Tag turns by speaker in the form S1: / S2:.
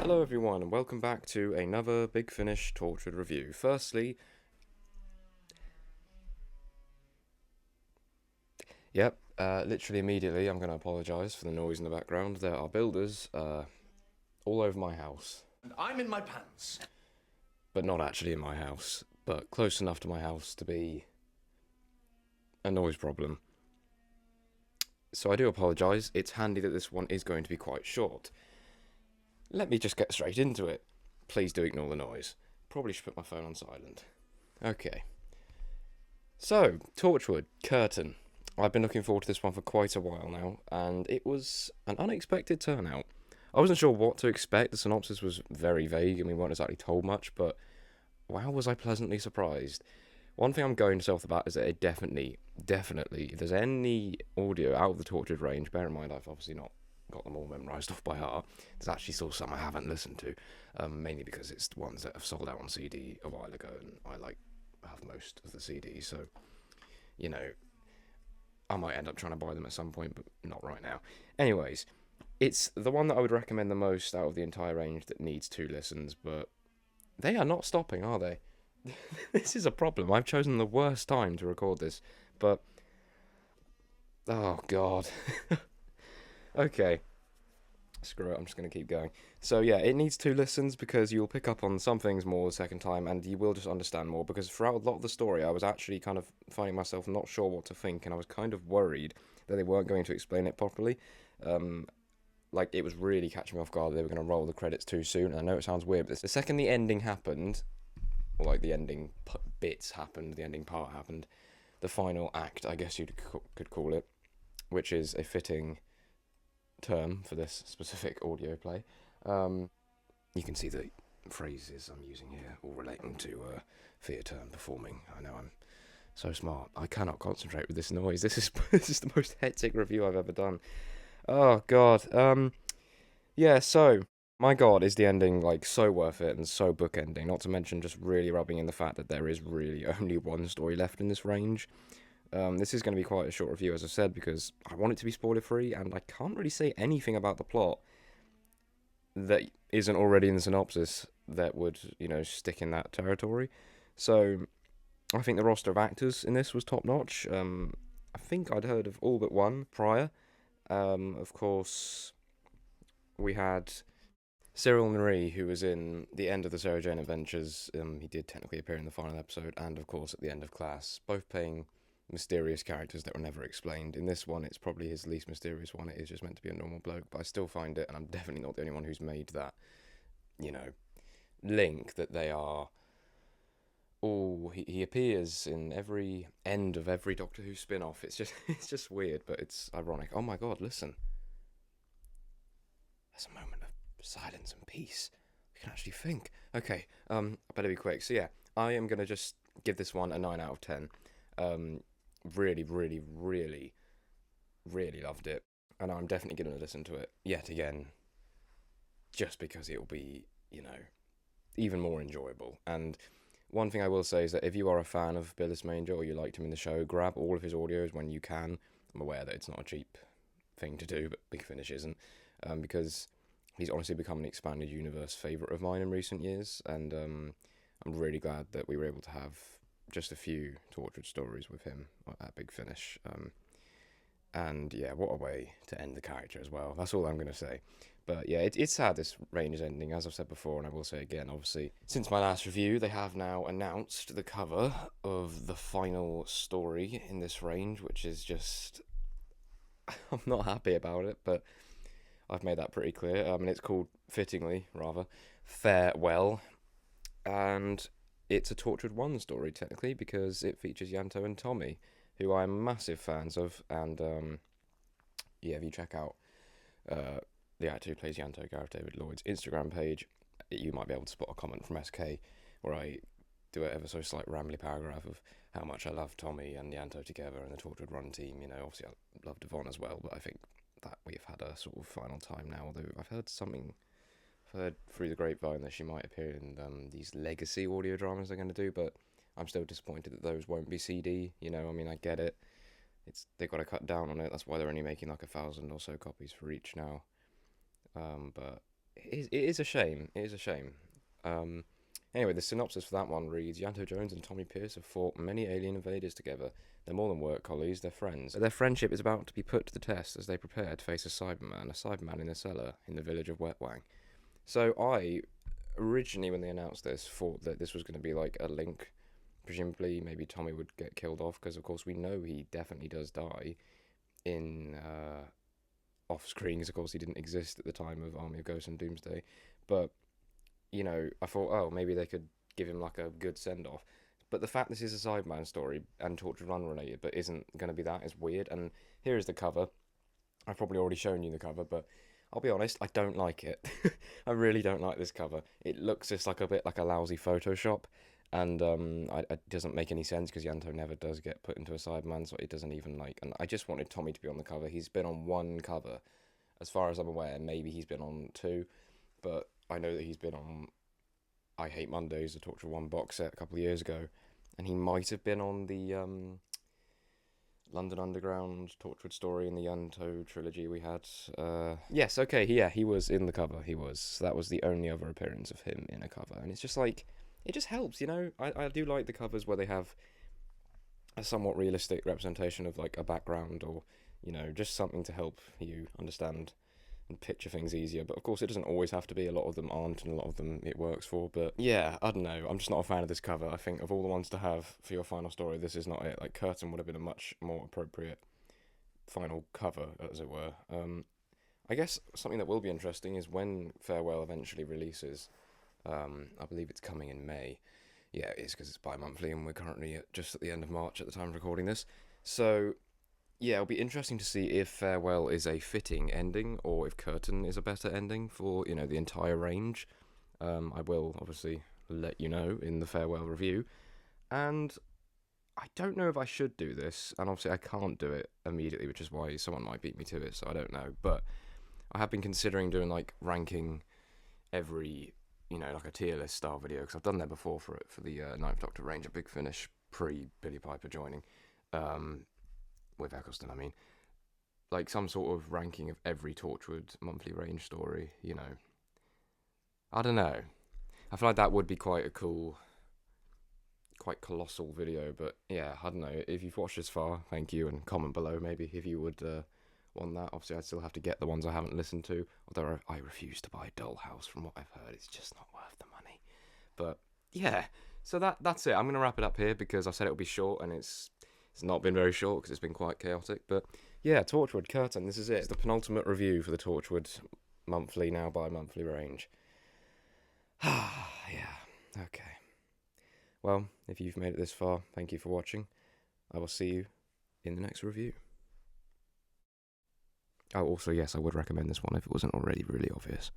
S1: Hello everyone and welcome back to another Big Finish Torchwood review. Firstly, literally immediately I'm going to apologise for the noise in the background. There are builders all over my house.
S2: And I'm in my pants.
S1: But not actually in my house, but close enough to my house to be a noise problem. So I do apologise. It's handy that this one is going to be quite short. Let me just get straight into it. Please do ignore the noise. Probably should put my phone on silent. Okay. So, Torchwood, Curtain. I've been looking forward to this one for quite a while now, and it was an unexpected turnout. I wasn't sure what to expect. The synopsis was very vague, and we weren't exactly told much, but wow, was I pleasantly surprised. One thing I'm going to say off the bat is that it definitely, if there's any audio out of the Torchwood range, bear in mind I've obviously not got them all memorised off by heart. There's actually still some I haven't listened to, mainly because it's the ones that have sold out on CD a while ago, and I have most of the CDs, so, you know, I might end up trying to buy them at some point, but not right now. Anyways, it's the one that I would recommend the most out of the entire range that needs 2 listens, but they are not stopping, are they? This is a problem. I've chosen the worst time to record this, but oh god. Okay. Screw it, I'm just going to keep going. So yeah, it needs 2 listens because you'll pick up on some things more the second time and you will just understand more, because throughout a lot of the story I was actually kind of finding myself not sure what to think, and I was kind of worried that they weren't going to explain it properly. Like, it was really catching me off guard. They were going to roll the credits too soon, and I know it sounds weird, but the second the ending happened, or like the ending bits happened, the ending part happened, the final act, I guess you could call it, which is a fitting term for this specific audio play. You can see the phrases I'm using here all relating to theatre and performing. I know I'm so smart. I cannot concentrate with this noise. This is the most hectic review I've ever done. Oh god. Yeah, so my god, is the ending like so worth it and so bookending, not to mention just really rubbing in the fact that there is really only one story left in this range. This is going to be quite a short review, as I said, because I want it to be spoiler-free, and I can't really say anything about the plot that isn't already in the synopsis that would, stick in that territory. So, I think the roster of actors in this was top-notch. I think I'd heard of all but one prior. Of course, we had Cyril Marie, who was in the end of the Sarah Jane Adventures. He did technically appear in the final episode, and of course at the end of Class, both playing mysterious characters that were never explained. In this one, it's probably his least mysterious one. It is just meant to be a normal bloke, but I still find it, and I'm definitely not the only one who's made that, link that they are all. He appears in every end of every Doctor Who spin-off. It's just weird, but it's ironic. Oh my god, listen. There's a moment of silence and peace. We can actually think. Okay, I better be quick. So yeah, I am gonna just give this one a 9 out of 10. Really, really, really, really loved it, and I'm definitely going to listen to it yet again, just because it will be, even more enjoyable. And one thing I will say is that if you are a fan of Billis Manger or you liked him in the show, grab all of his audios when you can. I'm aware that it's not a cheap thing to do, but Big Finish isn't, because he's honestly become an expanded universe favourite of mine in recent years, and I'm really glad that we were able to have just a few Torchwood stories with him at Big Finish. And yeah, what a way to end the character as well. That's all I'm going to say. But yeah, it's sad this range is ending, as I've said before, and I will say again, obviously, since my last review, they have now announced the cover of the final story in this range, which is just... I'm not happy about it, but I've made that pretty clear. And it's called, fittingly, rather, Farewell. And it's a Torchwood 1 story, technically, because it features Yanto and Tommy, who I'm massive fans of, and, if you check out the actor who plays Yanto, Gareth David Lloyd's Instagram page, you might be able to spot a comment from SK, where I do an ever so slight rambly paragraph of how much I love Tommy and Yanto together and the Torchwood Run team. Obviously I love Devon as well, but I think that we've had a sort of final time now, although I've heard through the grapevine that she might appear in these legacy audio dramas they're going to do, but I'm still disappointed that those won't be CD. I get it. They've got to cut down on it. That's why they're only making like 1,000 or so copies for each now. But it is a shame. It is a shame. Um, anyway, the synopsis for that one reads: Yanto Jones and Tommy Pierce have fought many alien invaders together. They're more than work colleagues; they're friends. But their friendship is about to be put to the test as they prepare to face a Cyberman in a cellar in the village of Wetwang. So I originally, when they announced this, thought that this was going to be like a link. Presumably, maybe Tommy would get killed off because, of course, we know he definitely does die in off screen. Because, of course, he didn't exist at the time of Army of Ghosts and Doomsday. But I thought, oh, maybe they could give him like a good send off. But the fact this is a Sideman story and Torchwood Run related, but isn't going to be that, is weird. And here is the cover. I've probably already shown you the cover, but I'll be honest, I don't like it. I really don't like this cover. It looks just like a bit like a lousy Photoshop, and it doesn't make any sense because Yanto never does get put into a Sideman, so it doesn't even like. And I just wanted Tommy to be on the cover. He's been on one cover, as far as I'm aware. Maybe he's been on two, but I know that he's been on I Hate Mondays, the Torture One box set a couple of years ago, and he might have been on the London Underground Torchwood story in the Yanto trilogy we had. Yes, okay, yeah, he was in the cover. He was. That was the only other appearance of him in a cover, and it's just like it just helps, I do like the covers where they have a somewhat realistic representation of like a background or just something to help you understand and picture things easier. But of course, it doesn't always have to be. A lot of them aren't, and a lot of them it works for. But yeah, I don't know. I'm just not a fan of this cover. I think of all the ones to have for your final story, this is not it. Like Curtain would have been a much more appropriate final cover, as it were. I guess something that will be interesting is when Farewell eventually releases. I believe it's coming in May. Yeah, it is because it's bi-monthly, and we're currently just at the end of March at the time of recording this. So yeah, it'll be interesting to see if Farewell is a fitting ending or if Curtain is a better ending for, the entire range. I will obviously let you know in the Farewell review. And I don't know if I should do this, and obviously I can't do it immediately, which is why someone might beat me to it, so I don't know. But I have been considering doing, like, ranking every, like a tier list style video, because I've done that before for the Ninth Doctor range, a Big Finish pre-Billy Piper joining. With Eccleston, I mean, like some sort of ranking of every Torchwood monthly range story, I don't know. I feel like that would be quite a cool, quite colossal video, but yeah, I don't know. If you've watched this far, thank you, and comment below maybe if you would want that. Obviously, I'd still have to get the ones I haven't listened to, although I refuse to buy Dollhouse from what I've heard. It's just not worth the money. But yeah, so that's it. I'm going to wrap it up here because I said it would be short, and it's not been very short because it's been quite chaotic. But yeah, Torchwood Curtain, this is it. It's the penultimate review for the Torchwood monthly, now bi-monthly range. Yeah, okay. Well, if you've made it this far, thank you for watching. I will see you in the next review. Oh, also, yes, I would recommend this one if it wasn't already really obvious.